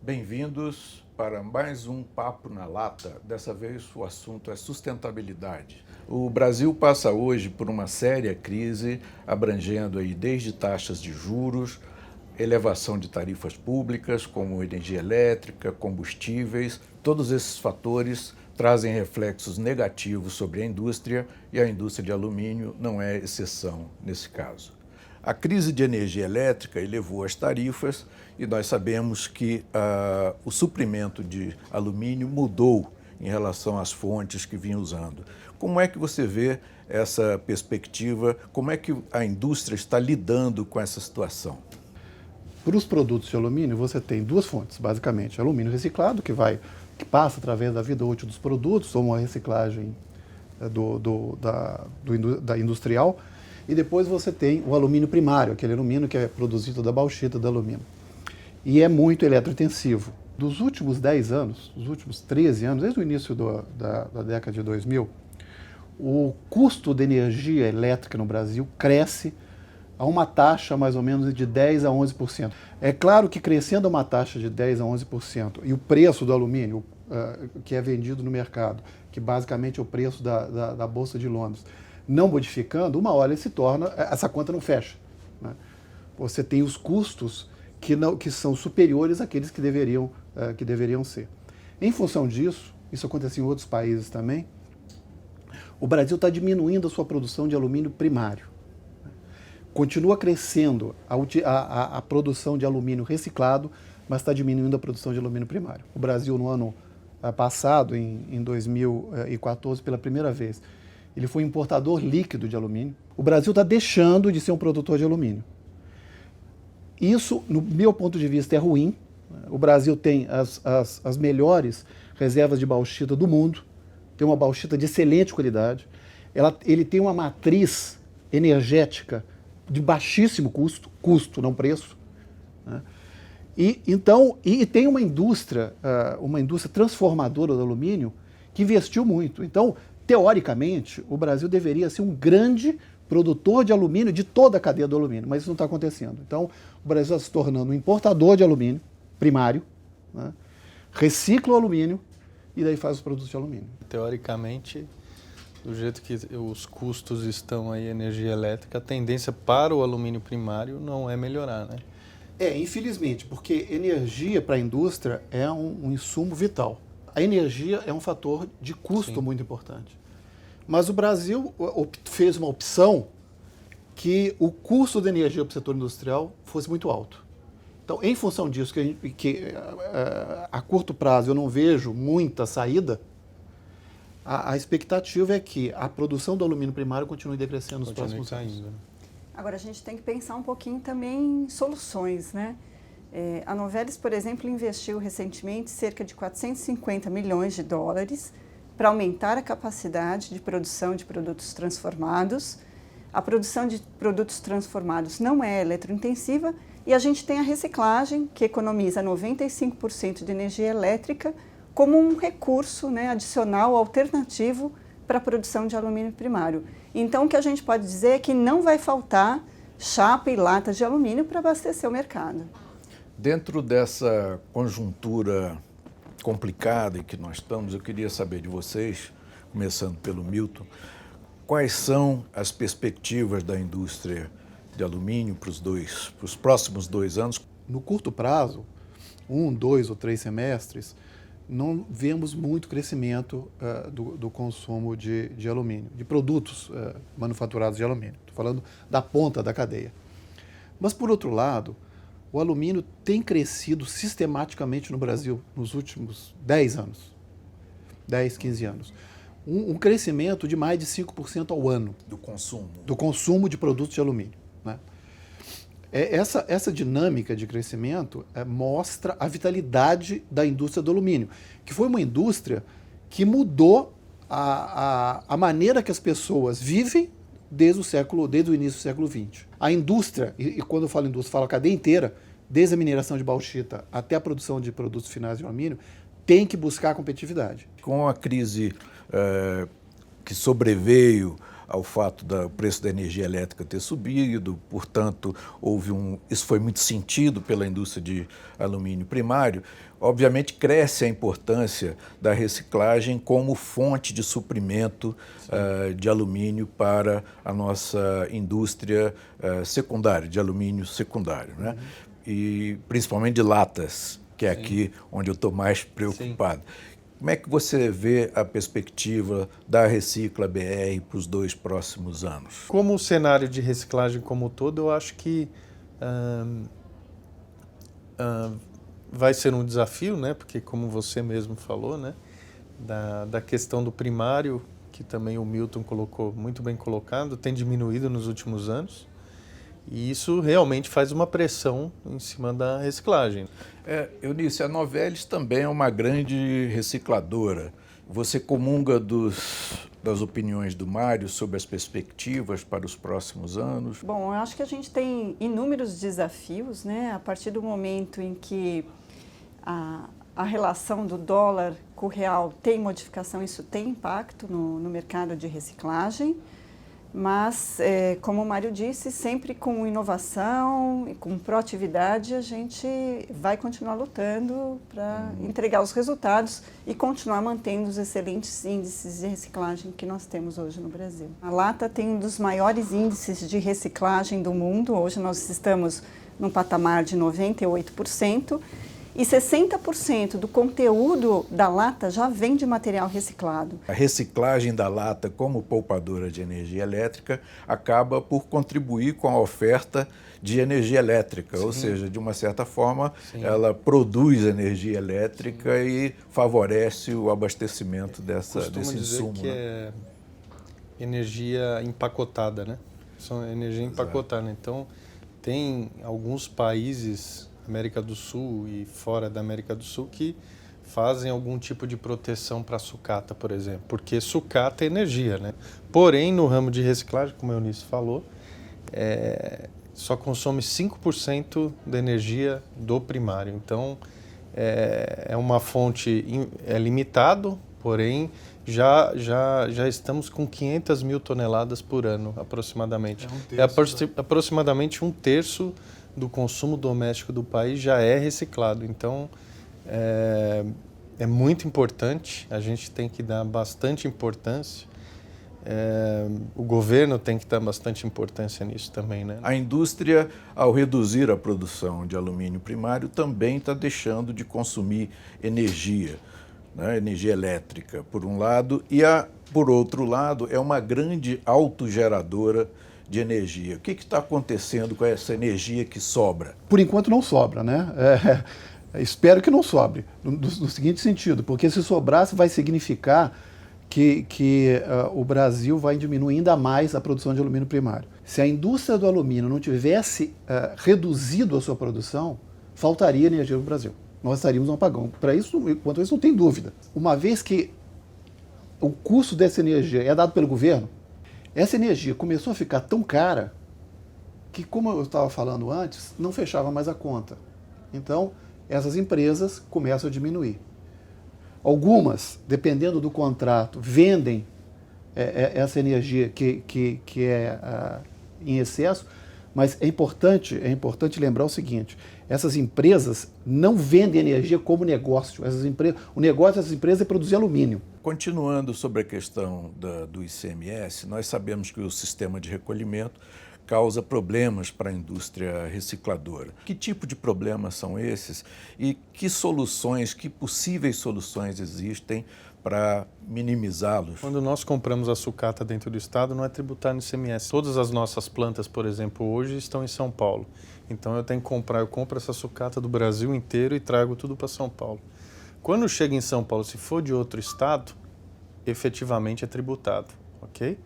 Bem-vindos para mais um Papo na Lata. Dessa vez o assunto é sustentabilidade. O Brasil passa hoje por uma séria crise, abrangendo aí desde taxas de juros, elevação de tarifas públicas, como energia elétrica, combustíveis. Todos esses fatores trazem reflexos negativos sobre a indústria e a indústria de alumínio não é exceção nesse caso. A crise de energia elétrica elevou as tarifas e nós sabemos que o suprimento de alumínio mudou em relação às fontes que vinha usando. Como é que você vê essa perspectiva? Como é que a indústria está lidando com essa situação? Para os produtos de alumínio, você tem duas fontes, basicamente. Alumínio reciclado, que passa através da vida útil dos produtos, ou uma reciclagem da industrial. E depois você tem o alumínio primário, aquele alumínio que é produzido da bauxita do alumínio. E é muito eletrointensivo. Dos últimos 10 anos, dos últimos 13 anos, desde o início da década de 2000, o custo de energia elétrica no Brasil cresce a uma taxa mais ou menos de 10% a 11%. É claro que crescendo a uma taxa de 10% a 11%, e o preço do alumínio, que é vendido no mercado, que basicamente é o preço da Bolsa de Londres, não modificando, uma hora ele se torna, essa conta não fecha, né? Você tem os custos que são superiores àqueles que deveriam ser. Em função disso, isso acontece em outros países também, o Brasil está diminuindo a sua produção de alumínio primário. Continua crescendo a produção de alumínio reciclado, mas está diminuindo a produção de alumínio primário. O Brasil, no ano passado, em 2014, pela primeira vez, ele foi importador líquido de alumínio. O Brasil está deixando de ser um produtor de alumínio. Isso, no meu ponto de vista, é ruim. O Brasil tem as melhores reservas de bauxita do mundo, tem uma bauxita de excelente qualidade, ele tem uma matriz energética de baixíssimo custo, não preço, né? E tem uma indústria transformadora do alumínio que investiu muito. Então, teoricamente, o Brasil deveria ser um grande produtor de alumínio de toda a cadeia do alumínio, mas isso não está acontecendo. Então, o Brasil está se tornando um importador de alumínio primário, né? Recicla o alumínio e daí faz os produtos de alumínio. Teoricamente, do jeito que os custos estão aí, energia elétrica, a tendência para o alumínio primário não é melhorar, né? Infelizmente, porque energia para a indústria é um insumo vital. A energia é um fator de custo Sim. muito importante. Mas o Brasil fez uma opção que o custo da energia para o setor industrial fosse muito alto. Então, em função disso, a curto prazo eu não vejo muita saída, a expectativa é que a produção do alumínio primário continue decrescendo nos próximos anos. Agora, a gente tem que pensar um pouquinho também em soluções, né? A Novelis, por exemplo, investiu recentemente cerca de 450 milhões de dólares para aumentar a capacidade de produção de produtos transformados. A produção de produtos transformados não é eletrointensiva e a gente tem a reciclagem, que economiza 95% de energia elétrica, como um recurso, né, adicional, alternativo para a produção de alumínio primário. Então, o que a gente pode dizer é que não vai faltar chapa e latas de alumínio para abastecer o mercado. Dentro dessa conjuntura complicada em que nós estamos, eu queria saber de vocês, começando pelo Milton, quais são as perspectivas da indústria de alumínio para os próximos 2 anos? No curto prazo, 1, 2 ou 3 semestres, não vemos muito crescimento do consumo de alumínio, de produtos manufaturados de alumínio. Estou falando da ponta da cadeia. Mas, por outro lado, o alumínio tem crescido sistematicamente no Brasil nos últimos 10 anos, 10, 15 anos. Um crescimento de mais de 5% ao ano. Do consumo? Do consumo de produtos de alumínio, né? Essa dinâmica de crescimento mostra a vitalidade da indústria do alumínio, que foi uma indústria que mudou a maneira que as pessoas vivem desde o início do século XX. A indústria, e quando eu falo indústria, eu falo a cadeia inteira, desde a mineração de bauxita até a produção de produtos finais de alumínio, tem que buscar a competitividade. Com a crise que sobreveio ao fato do preço da energia elétrica ter subido, portanto, isso foi muito sentido pela indústria de alumínio primário. Obviamente, cresce a importância da reciclagem como fonte de suprimento de alumínio para a nossa indústria secundária, de alumínio secundário, né? E principalmente de latas, que é aqui onde eu estou mais preocupado. Como é que você vê a perspectiva da Recicla BR para os 2 próximos anos? Como o cenário de reciclagem como um todo, eu acho que vai ser um desafio, né? Porque como você mesmo falou, né? Da questão do primário, que também o Milton colocou muito bem colocado, tem diminuído nos últimos anos. E isso realmente faz uma pressão em cima da reciclagem. Eunice, a Novelis também é uma grande recicladora. Você comunga das opiniões do Mário sobre as perspectivas para os próximos anos? Bom, eu acho que a gente tem inúmeros desafios, né? A partir do momento em que a relação do dólar com o real tem modificação, isso tem impacto no mercado de reciclagem. Mas, como o Mário disse, sempre com inovação e com proatividade, a gente vai continuar lutando para entregar os resultados e continuar mantendo os excelentes índices de reciclagem que nós temos hoje no Brasil. A lata tem um dos maiores índices de reciclagem do mundo. Hoje nós estamos num patamar de 98%. E 60% do conteúdo da lata já vem de material reciclado. A reciclagem da lata como poupadora de energia elétrica acaba por contribuir com a oferta de energia elétrica, ou seja, de uma certa forma, ela produz energia elétrica e favorece o abastecimento desse insumo. Que é energia empacotada, né? São energia empacotada. Exato. Então, tem alguns países, América do Sul e fora da América do Sul, que fazem algum tipo de proteção para sucata, por exemplo, porque sucata é energia, né? Porém, no ramo de reciclagem, como a Eunice falou, só consome 5% da energia do primário. Então, é uma fonte limitado, porém, já estamos com 500 mil toneladas por ano, aproximadamente. Aproximadamente um terço do consumo doméstico do país já é reciclado. Então, é muito importante, a gente tem que dar bastante importância. O governo tem que dar bastante importância nisso também, né? A indústria, ao reduzir a produção de alumínio primário, também está deixando de consumir energia, né? Energia elétrica, por um lado, e por outro lado, é uma grande autogeradora de energia. O que está acontecendo com essa energia que sobra? Por enquanto não sobra, né? Espero que não sobre, no seguinte sentido, porque se sobrasse vai significar que o Brasil vai diminuir ainda mais a produção de alumínio primário. Se a indústria do alumínio não tivesse reduzido a sua produção, faltaria energia no Brasil. Nós estaríamos no apagão. Quanto a isso, não tem dúvida. Uma vez que o custo dessa energia é dado pelo governo, essa energia começou a ficar tão cara que, como eu estava falando antes, não fechava mais a conta. Então, essas empresas começam a diminuir. Algumas, dependendo do contrato, vendem essa energia que é em excesso, mas é importante lembrar o seguinte: essas empresas não vendem energia como negócio. O negócio dessas empresas é produzir alumínio. Continuando sobre a questão do ICMS, nós sabemos que o sistema de recolhimento causa problemas para a indústria recicladora. Que tipo de problemas são esses e que possíveis soluções existem para minimizá-los? Quando nós compramos a sucata dentro do estado, não é tributário no ICMS. Todas as nossas plantas, por exemplo, hoje estão em São Paulo. Então eu tenho que eu compro essa sucata do Brasil inteiro e trago tudo para São Paulo. Quando chega em São Paulo, se for de outro estado, efetivamente é tributado, ok?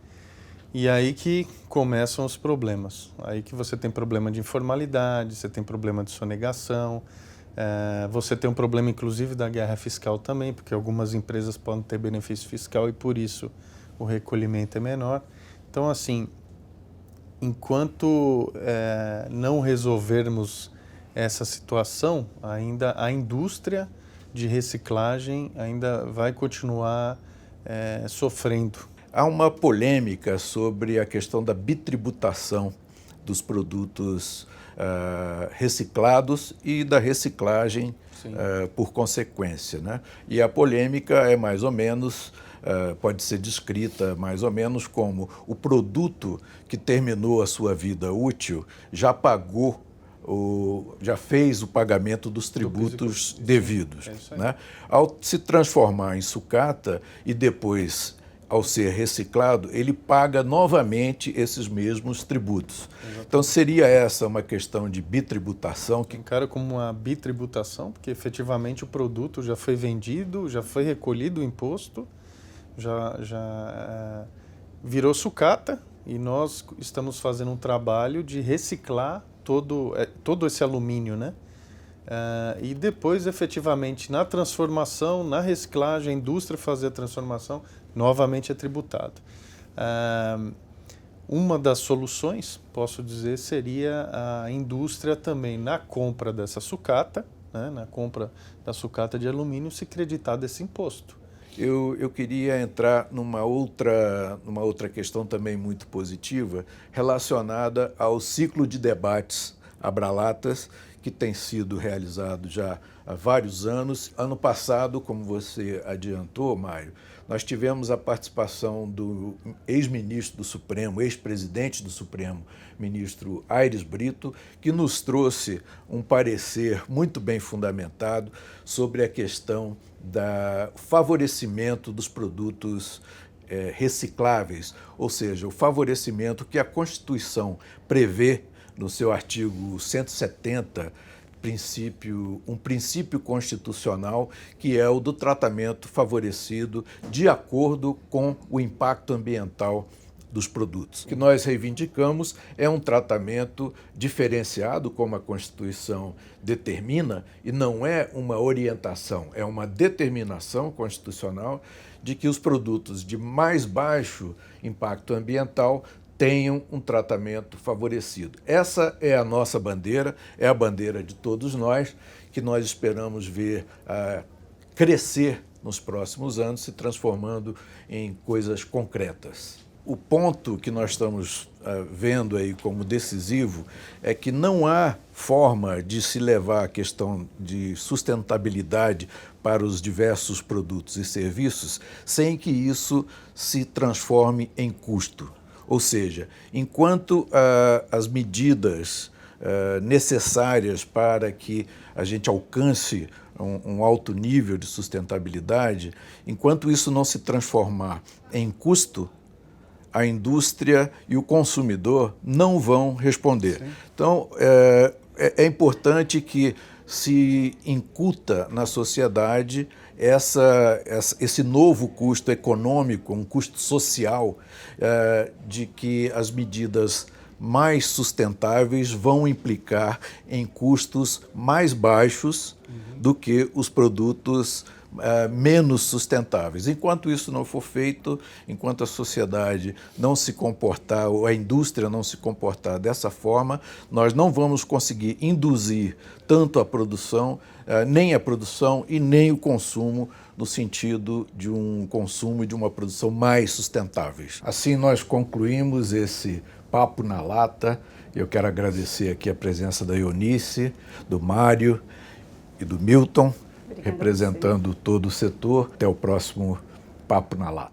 E aí que começam os problemas. Aí que você tem problema de informalidade, você tem problema de sonegação, você tem um problema inclusive da guerra fiscal também, porque algumas empresas podem ter benefício fiscal e por isso o recolhimento é menor. Então, assim, enquanto não resolvermos essa situação, ainda a indústria de reciclagem ainda vai continuar sofrendo. Há uma polêmica sobre a questão da bitributação dos produtos reciclados e da reciclagem por consequência, né? E a polêmica é mais ou menos, pode ser descrita mais ou menos como o produto que terminou a sua vida útil já pagou, já fez o pagamento dos tributos devidos, né? Ao se transformar em sucata e depois ao ser reciclado, ele paga novamente esses mesmos tributos. Exatamente. Então, seria essa uma questão de bitributação? Que encara como uma bitributação, porque efetivamente o produto já foi vendido, já foi recolhido o imposto, já virou sucata, e nós estamos fazendo um trabalho de reciclar todo esse alumínio, né? E depois, efetivamente, na transformação, na reciclagem, a indústria fazer a transformação, novamente é tributado. Uma das soluções, posso dizer, seria a indústria também, na compra dessa sucata, né, na compra da sucata de alumínio, se creditar desse imposto. Eu queria entrar numa outra questão também muito positiva, relacionada ao ciclo de debates Abralatas, que tem sido realizado já há vários anos. Ano passado, como você adiantou, Mário, nós tivemos a participação do ex-ministro do Supremo, ex-presidente do Supremo, ministro Aires Brito, que nos trouxe um parecer muito bem fundamentado sobre a questão do favorecimento dos produtos recicláveis, ou seja, o favorecimento que a Constituição prevê no seu artigo 170, um princípio constitucional, que é o do tratamento favorecido de acordo com o impacto ambiental dos produtos. O que nós reivindicamos é um tratamento diferenciado, como a Constituição determina, e não é uma orientação, é uma determinação constitucional de que os produtos de mais baixo impacto ambiental tenham um tratamento favorecido. Essa é a nossa bandeira, é a bandeira de todos nós, que nós esperamos ver crescer nos próximos anos, se transformando em coisas concretas. O ponto que nós estamos vendo aí como decisivo é que não há forma de se levar a questão de sustentabilidade para os diversos produtos e serviços sem que isso se transforme em custo. Ou seja, enquanto as medidas necessárias para que a gente alcance um alto nível de sustentabilidade, enquanto isso não se transformar em custo, a indústria e o consumidor não vão responder. Sim. Então, é importante que se incuta na sociedade esse novo custo econômico, um custo social, de que as medidas mais sustentáveis vão implicar em custos mais baixos do que os produtos menos sustentáveis. Enquanto isso não for feito, enquanto a sociedade não se comportar, ou a indústria não se comportar dessa forma, nós não vamos conseguir induzir tanto a produção, nem a produção e nem o consumo, no sentido de um consumo e de uma produção mais sustentáveis. Assim nós concluímos esse Papo na Lata. Eu quero agradecer aqui a presença da Eunice, do Mário e do Milton, representando todo o setor. Até o próximo Papo na Lata.